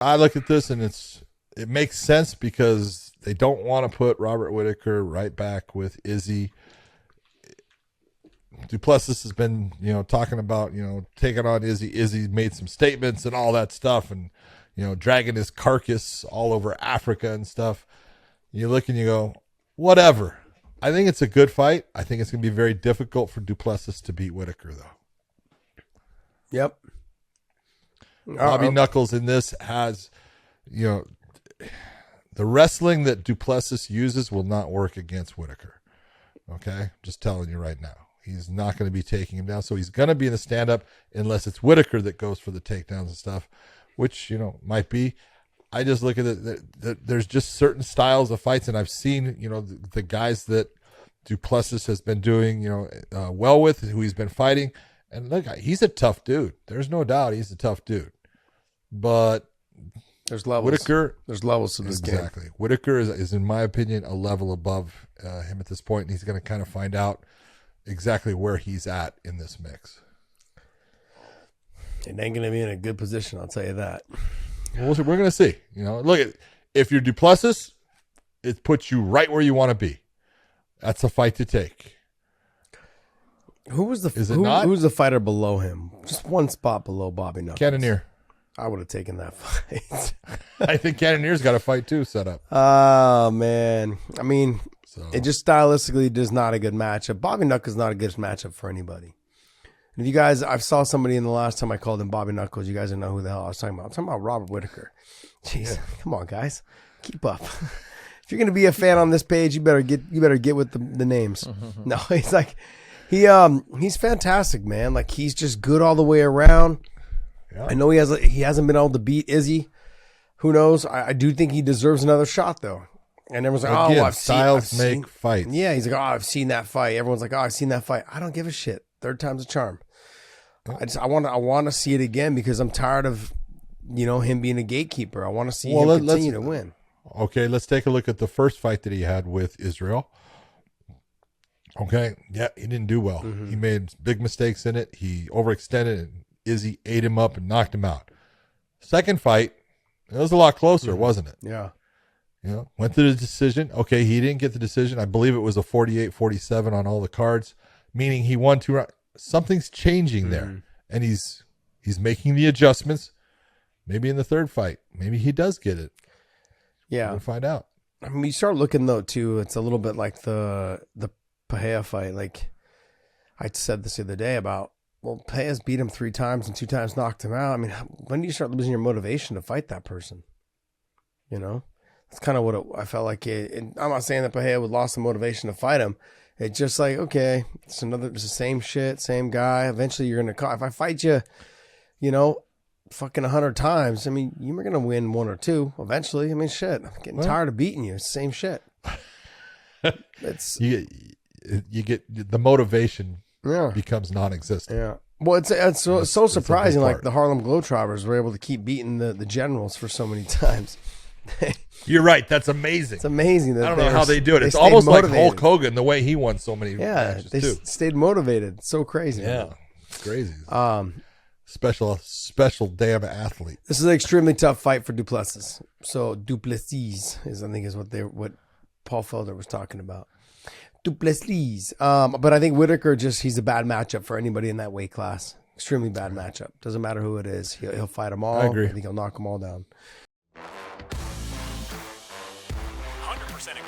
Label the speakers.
Speaker 1: I look at this and it makes sense because they don't want to put Robert Whittaker right back with Izzy. Du Plessis has been, talking about, taking on Izzy. Izzy made some statements and all that stuff and, dragging his carcass all over Africa and stuff. You look and you go, whatever. I think it's a good fight. I think it's going to be very difficult for Du Plessis to beat Whittaker, though.
Speaker 2: Yep.
Speaker 1: Bobby Knuckles in this has, the wrestling that Du Plessis uses will not work against Whittaker. Okay? Just telling you right now. He's not going to be taking him down. So he's going to be in the stand-up unless it's Whittaker that goes for the takedowns and stuff, which, might be. I just look at it. There's just certain styles of fights, and I've seen, the guys that Du Plessis has been doing, well with, who he's been fighting. And look, he's a tough dude. There's no doubt he's a tough dude. But
Speaker 2: there's levels.
Speaker 1: Whittaker,
Speaker 2: there's levels to this game.
Speaker 1: Exactly. Whittaker is, in my opinion, a level above him at this point, and he's going to kind of find out exactly where he's at in this mix.
Speaker 2: It ain't going to be in a good position, I'll tell you that.
Speaker 1: Well, we're going to see. Look, if you're Du Plessis, it puts you right where you want to be. That's a fight to take.
Speaker 2: Who was the fighter below him? Just one spot below Bobby Knuckles.
Speaker 1: Cannonier.
Speaker 2: I would have taken that fight.
Speaker 1: I think Cannonier's got a fight too set up.
Speaker 2: Oh, man. I mean, it just stylistically is not a good matchup. Bobby Knuckles is not a good matchup for anybody. And if you guys, I saw somebody in the last time I called him Bobby Knuckles. You guys don't know who the hell I was talking about. I'm talking about Robert Whittaker. Jeez, Come on, guys, keep up. If you're gonna be a fan on this page, you better get with the names. No, he's like he's fantastic, man. Like he's just good all the way around. Yeah. I know he hasn't been able to beat Izzy. Who knows? I do think he deserves another shot though. And everyone's like,
Speaker 1: I've seen fights.
Speaker 2: Yeah, he's like, I've seen that fight. Everyone's like, I've seen that fight. I don't give a shit. Third time's a charm. I want to see it again because I'm tired of, him being a gatekeeper. I want to see him continue to win.
Speaker 1: Okay, let's take a look at the first fight that he had with Israel. Okay, yeah, he didn't do well. Mm-hmm. He made big mistakes in it. He overextended, and Izzy ate him up and knocked him out. Second fight, it was a lot closer, wasn't it?
Speaker 2: Yeah.
Speaker 1: Went to the decision. Okay, he didn't get the decision. I believe it was a 48-47 on all the cards, meaning he won 2 rounds. Something's changing there, and he's making the adjustments. Maybe in the third fight, maybe he does get it.
Speaker 2: Yeah,
Speaker 1: we'll find out.
Speaker 2: I mean, you start looking though too. It's a little bit like the Pahea fight. Like I said this the other day about, well, Pahea's beat him 3 times and 2 times knocked him out. I mean, when do you start losing your motivation to fight that person? That's kind of what I felt like. I'm not saying that Pahea would lost the motivation to fight him. It's just like, okay, it's the same shit, same guy. Eventually you're going to call. If I fight you, fucking 100 times, I mean, you're going to win 1 or 2 eventually. I mean, shit, I'm getting tired of beating you. It's the same shit. It's
Speaker 1: you get the motivation becomes non-existent.
Speaker 2: Yeah. Well, it's so surprising. Like the Harlem Globetrotters were able to keep beating the Generals for so many times.
Speaker 1: You're right. That's amazing.
Speaker 2: It's amazing.
Speaker 1: I don't know how they do it. It's almost motivated. Like Hulk Hogan, the way he won so many matches
Speaker 2: they
Speaker 1: too.
Speaker 2: Stayed motivated. It's so crazy.
Speaker 1: Yeah, it's crazy. Special damn athlete.
Speaker 2: This is an extremely tough fight for Du Plessis. So Du Plessis is, I think, is what Paul Felder was talking about. Du Plessis. But I think Whittaker he's a bad matchup for anybody in that weight class. Extremely bad matchup. Doesn't matter who it is. He'll fight them all.
Speaker 1: I agree.
Speaker 2: I think he'll knock them all down.
Speaker 3: 100% agree.